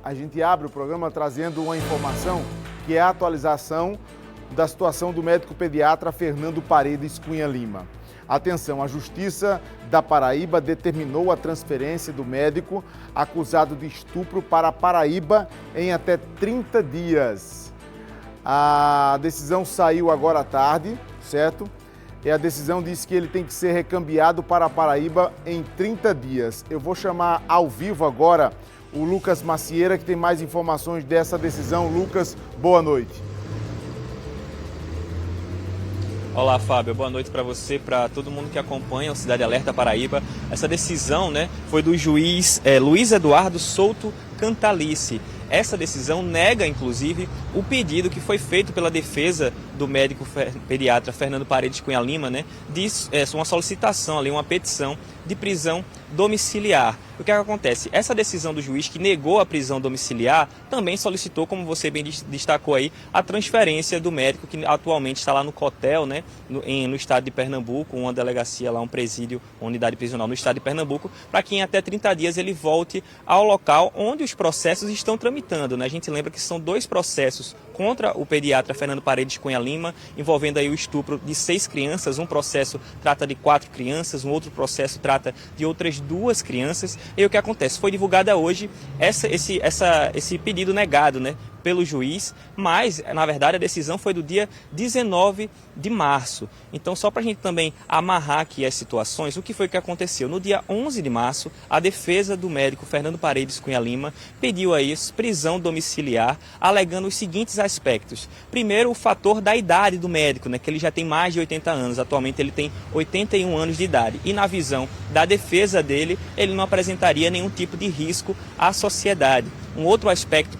A gente abre o programa trazendo uma informação que é a atualização da situação do médico pediatra Fernando Paredes Cunha Lima. Atenção, a Justiça da Paraíba determinou a transferência do médico acusado de estupro para a Paraíba em até 30 dias. A decisão saiu agora à tarde, certo? E a decisão diz que ele tem que ser recambiado para a Paraíba em 30 dias. Eu vou chamar ao vivo agora o Lucas Macieira, que tem mais informações dessa decisão. Lucas, boa noite. Olá, Fábio. Boa noite para você, para todo mundo que acompanha o Cidade Alerta Paraíba. Essa decisão, foi do juiz Luiz Eduardo Souto Cantalice. Essa decisão nega, inclusive, o pedido que foi feito pela defesa do médico pediatra Fernando Paredes Cunha Lima, uma solicitação ali, uma petição de prisão domiciliar. O que acontece? Essa decisão do juiz que negou a prisão domiciliar também solicitou, como você bem destacou aí, a transferência do médico que atualmente está lá no Cotel, no estado de Pernambuco, uma delegacia lá, um presídio, uma unidade prisional no estado de Pernambuco, para que em até 30 dias ele volte ao local onde os processos estão tramitando. A gente lembra que são 2 processos contra o pediatra Fernando Paredes Cunha Lima, envolvendo aí o estupro de 6 crianças. Um processo trata de 4 crianças, um outro processo trata de outras 2 crianças. E o que acontece? Foi divulgada hoje esse pedido negado, pelo juiz, mas, na verdade, a decisão foi do dia 19 de março. Então, só para a gente também amarrar aqui as situações, o que foi que aconteceu? No dia 11 de março, a defesa do médico Fernando Paredes Cunha Lima pediu aí prisão domiciliar, alegando os seguintes aspectos. Primeiro, o fator da idade do médico, que ele já tem mais de 80 anos, atualmente ele tem 81 anos de idade. E na visão da defesa dele, ele não apresentaria nenhum tipo de risco à sociedade. Um outro aspecto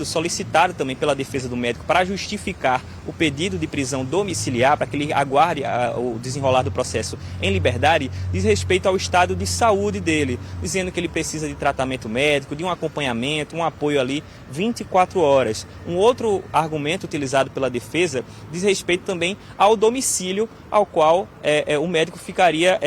solicitado também pela defesa do médico para justificar o pedido de prisão domiciliar, para que ele aguarde o desenrolar do processo em liberdade, diz respeito ao estado de saúde dele, dizendo que ele precisa de tratamento médico, de um acompanhamento, um apoio ali 24 horas. Um outro argumento utilizado pela defesa diz respeito também ao domicílio ao qual o médico ficaria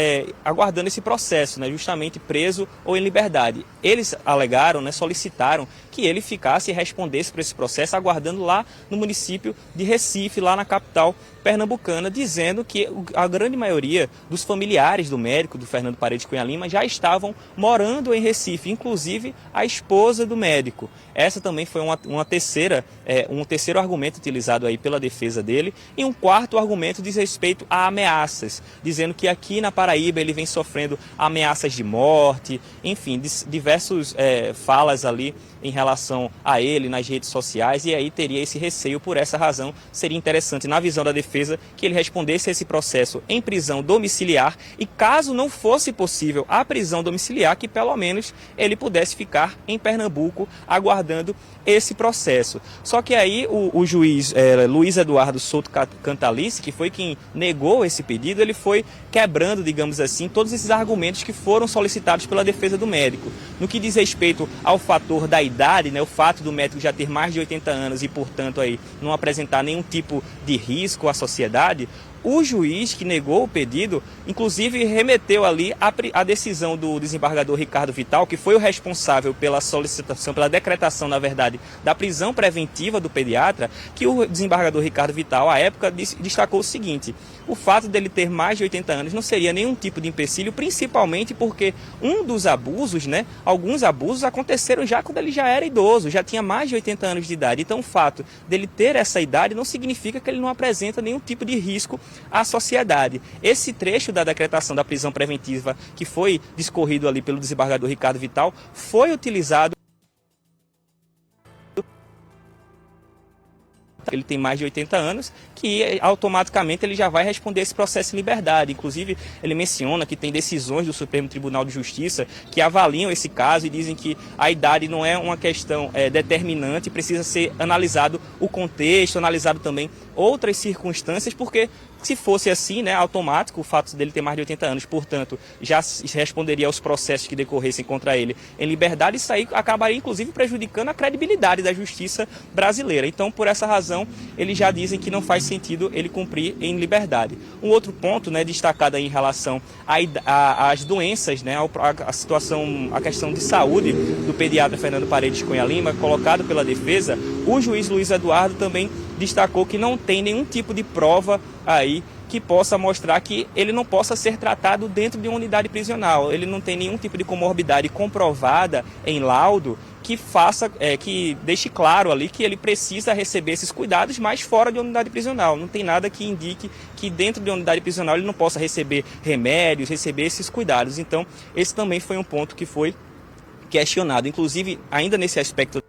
aguardando esse processo, justamente preso ou em liberdade. Eles alegaram, solicitaram que ele ficasse e respondesse para esse processo aguardando lá no município de Recife, lá na capital pernambucana, dizendo que a grande maioria dos familiares do médico, do Fernando Paredes Cunha Lima, já estavam morando em Recife, inclusive a esposa do médico. Essa também foi um terceiro argumento utilizado aí pela defesa dele. E um quarto argumento diz respeito a ameaças, dizendo que aqui na Paraíba ele vem sofrendo ameaças de morte, enfim, diversas falas ali em relação a ele nas redes sociais, e aí teria esse receio. Por essa razão, seria interessante, na visão da defesa, que ele respondesse a esse processo em prisão domiciliar e, caso não fosse possível a prisão domiciliar, que pelo menos ele pudesse ficar em Pernambuco aguardando esse processo. Só que aí o juiz Luiz Eduardo Souto Cantalice, que foi quem negou esse pedido, ele foi quebrando, digamos assim, todos esses argumentos que foram solicitados pela defesa do médico. No que diz respeito ao fator da idade, o fato do médico já ter mais de 80 anos e, portanto, aí não apresentar nenhum tipo de risco à sociedade, o juiz que negou o pedido, inclusive, remeteu ali a decisão do desembargador Ricardo Vital, que foi o responsável pela solicitação, pela decretação, na verdade, da prisão preventiva do pediatra, que o desembargador Ricardo Vital, à época, destacou o seguinte: o fato dele ter mais de 80 anos não seria nenhum tipo de empecilho, principalmente porque um dos abusos, alguns abusos aconteceram já quando ele já era idoso, já tinha mais de 80 anos de idade. Então, o fato dele ter essa idade não significa que ele não apresenta nenhum tipo de risco à sociedade. Esse trecho da decretação da prisão preventiva que foi discorrido ali pelo desembargador Ricardo Vital foi utilizado. Ele tem mais de 80 anos, que automaticamente ele já vai responder esse processo em liberdade. Inclusive, ele menciona que tem decisões do Supremo Tribunal de Justiça que avaliam esse caso e dizem que a idade não é uma questão determinante, precisa ser analisado o contexto, analisado também outras circunstâncias, porque Se fosse assim, né, automático, o fato dele ter mais de 80 anos, portanto, já responderia aos processos que decorressem contra ele em liberdade, isso aí acabaria, inclusive, prejudicando a credibilidade da justiça brasileira. Então, por essa razão, eles já dizem que não faz sentido ele cumprir em liberdade. Um outro ponto, né, destacado aí em relação às doenças, né, a situação, a questão de saúde do pediatra Fernando Paredes Cunha Lima, colocado pela defesa, o juiz Luiz Eduardo também destacou que não tem nenhum tipo de prova aí que possa mostrar que ele não possa ser tratado dentro de uma unidade prisional. Ele não tem nenhum tipo de comorbidade comprovada em laudo que faça, que deixe claro ali que ele precisa receber esses cuidados, mas fora de uma unidade prisional. Não tem nada que indique que dentro de uma unidade prisional ele não possa receber remédios, receber esses cuidados. Então, esse também foi um ponto que foi questionado. Inclusive, ainda nesse aspecto,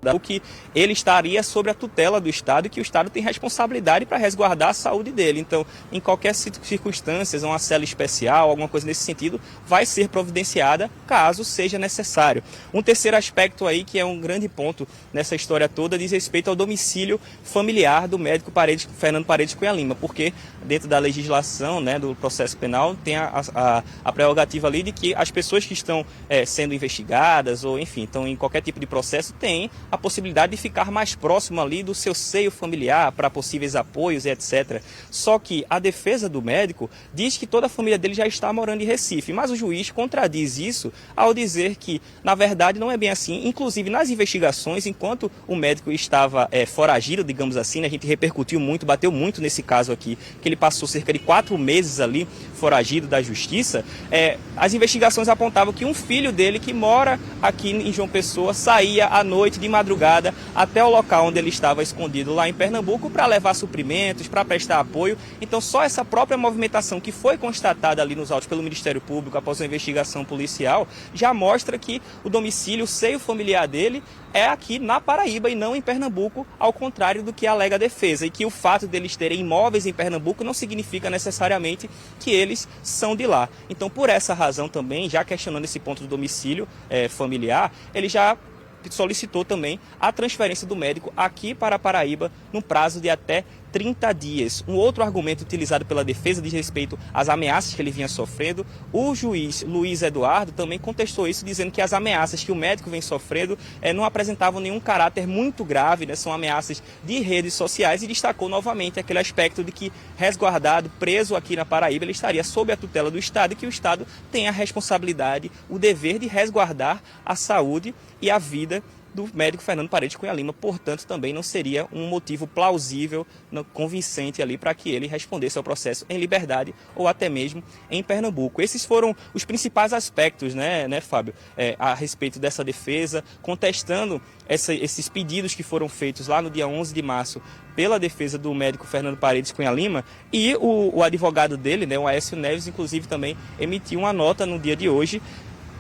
o que ele estaria sob a tutela do Estado e que o Estado tem responsabilidade para resguardar a saúde dele. Então, em qualquer circunstância, uma cela especial, alguma coisa nesse sentido, vai ser providenciada caso seja necessário. Um terceiro aspecto aí, que é um grande ponto nessa história toda, diz respeito ao domicílio familiar do médico Fernando Paredes Cunha Lima, porque dentro da legislação, né, do processo penal, tem a prerrogativa ali de que as pessoas que estão sendo investigadas ou, enfim, estão em qualquer tipo de processo, têm a possibilidade de ficar mais próximo ali do seu seio familiar para possíveis apoios e etc. Só que a defesa do médico diz que toda a família dele já está morando em Recife, mas o juiz contradiz isso ao dizer que, na verdade, não é bem assim. Inclusive, nas investigações, enquanto o médico estava foragido, digamos assim, né, a gente repercutiu muito, bateu muito nesse caso aqui, que ele passou cerca de 4 meses ali foragido da justiça, as investigações apontavam que um filho dele, que mora aqui em João Pessoa, saía à noite de madrugada até o local onde ele estava escondido lá em Pernambuco para levar suprimentos, para prestar apoio. Então só essa própria movimentação que foi constatada ali nos autos pelo Ministério Público após uma investigação policial já mostra que o domicílio, o seio familiar dele é aqui na Paraíba e não em Pernambuco, ao contrário do que alega a defesa, e que o fato deles terem imóveis em Pernambuco não significa necessariamente que eles são de lá. Então, por essa razão também, já questionando esse ponto do domicílio familiar, ele já solicitou também a transferência do médico aqui para a Paraíba no prazo de até 30 dias. Um outro argumento utilizado pela defesa diz respeito às ameaças que ele vinha sofrendo. O juiz Luiz Eduardo também contestou isso, dizendo que as ameaças que o médico vem sofrendo não apresentavam nenhum caráter muito grave, né? São ameaças de redes sociais, e destacou novamente aquele aspecto de que, resguardado, preso aqui na Paraíba, ele estaria sob a tutela do Estado e que o Estado tem a responsabilidade, o dever de resguardar a saúde e a vida do médico Fernando Paredes Cunha Lima. Portanto, também não seria um motivo plausível, convincente ali para que ele respondesse ao processo em liberdade ou até mesmo em Pernambuco. Esses foram os principais aspectos, né, Fábio, a respeito dessa defesa, contestando esses pedidos que foram feitos lá no dia 11 de março pela defesa do médico Fernando Paredes Cunha Lima, e o advogado dele, né, o Aécio Neves, inclusive também emitiu uma nota no dia de hoje,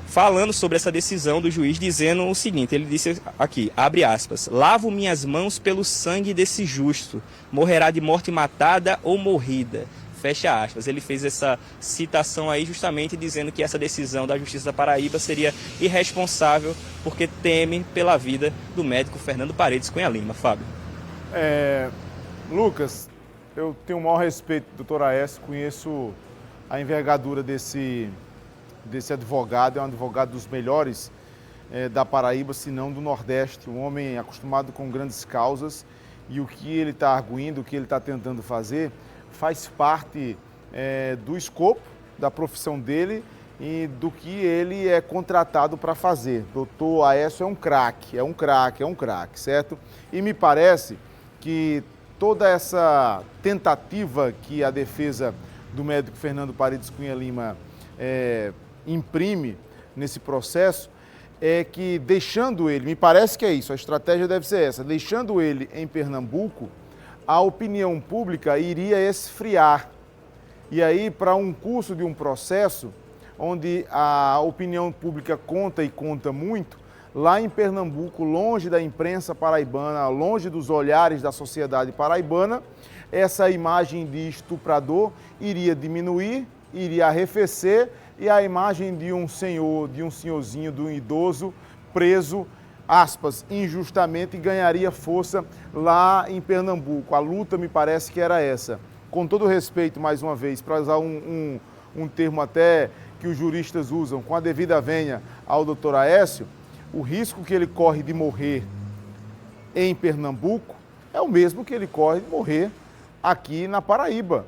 falando sobre essa decisão do juiz, dizendo o seguinte, ele disse aqui, abre aspas, lavo minhas mãos pelo sangue desse justo, morrerá de morte matada ou morrida, fecha aspas. Ele fez essa citação aí justamente dizendo que essa decisão da Justiça da Paraíba seria irresponsável porque teme pela vida do médico Fernando Paredes Cunha Lima. Fábio. Lucas, eu tenho o maior respeito do doutor Aécio, conheço a envergadura desse advogado, é um advogado dos melhores da Paraíba, se não do Nordeste, um homem acostumado com grandes causas, e o que ele está arguindo, o que ele está tentando fazer, faz parte do escopo da profissão dele e do que ele é contratado para fazer. Doutor Aécio é um craque, certo? E me parece que toda essa tentativa que a defesa do médico Fernando Paredes Cunha Lima imprime nesse processo é que, deixando ele, me parece que é isso, a estratégia deve ser essa, deixando ele em Pernambuco, a opinião pública iria esfriar. E aí, para um curso de um processo, onde a opinião pública conta e conta muito, lá em Pernambuco, longe da imprensa paraibana, longe dos olhares da sociedade paraibana, essa imagem de estuprador iria diminuir, iria arrefecer, e a imagem de um senhor, de um senhorzinho, de um idoso preso aspas, injustamente ganharia força lá em Pernambuco. A luta me parece que era essa. Com todo respeito, mais uma vez, para usar um termo até que os juristas usam, com a devida vênia ao doutor Aécio, o risco que ele corre de morrer em Pernambuco é o mesmo que ele corre de morrer aqui na Paraíba.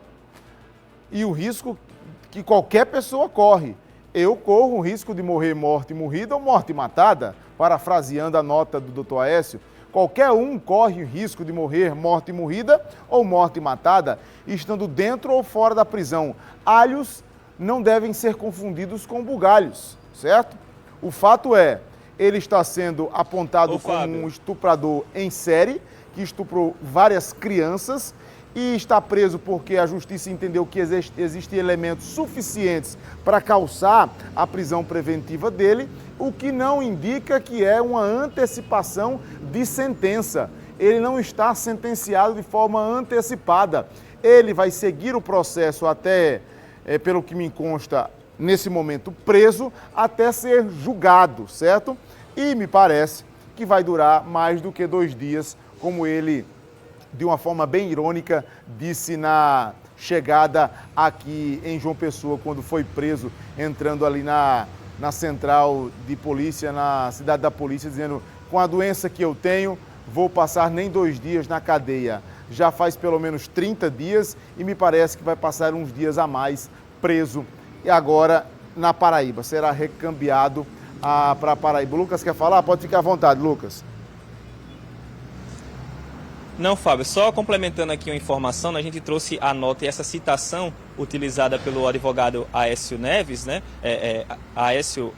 E o risco que qualquer pessoa corre. Eu corro o risco de morrer morte morrida ou morte matada, parafraseando a nota do doutor Aécio. Qualquer um corre o risco de morrer morte morrida ou morte matada, estando dentro ou fora da prisão. Alhos não devem ser confundidos com bugalhos, certo? O fato é, ele está sendo apontado como um estuprador em série, que estuprou várias crianças, e está preso porque a justiça entendeu que existem elementos suficientes para calçar a prisão preventiva dele, o que não indica que é uma antecipação de sentença. Ele não está sentenciado de forma antecipada. Ele vai seguir o processo até, pelo que me consta, nesse momento preso, até ser julgado, certo? E me parece que vai durar mais do que 2 dias, como ele, de uma forma bem irônica, disse na chegada aqui em João Pessoa, quando foi preso, entrando ali na central de polícia, na cidade da polícia, dizendo: com a doença que eu tenho, vou passar nem 2 dias na cadeia. Já faz pelo menos 30 dias e me parece que vai passar uns dias a mais preso. E agora na Paraíba, será recambiado para a Paraíba. O Lucas quer falar? Pode ficar à vontade, Lucas. Não, Fábio, só complementando aqui uma informação, a gente trouxe a nota e essa citação utilizada pelo advogado Aécio Neves, né? Aécio,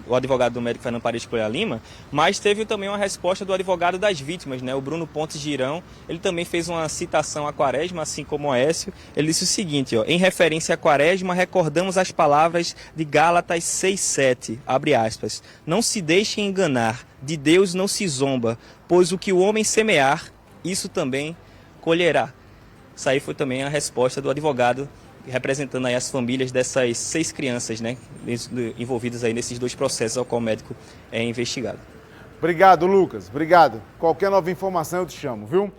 o advogado do médico Fernando Paredes Cunha Lima, mas teve também uma resposta do advogado das vítimas, né? O Bruno Pontes Girão. Ele também fez uma citação a Quaresma, assim como o Aécio. Ele disse o seguinte, ó: em referência a Quaresma, recordamos as palavras de Gálatas 6,7, abre aspas: não se deixem enganar, de Deus não se zomba, pois o que o homem semear, isso também colherá. Isso aí foi também a resposta do advogado, representando aí as famílias dessas 6 crianças, né, envolvidas aí nesses 2 processos ao qual o médico é investigado. Obrigado, Lucas. Obrigado. Qualquer nova informação eu te chamo, viu?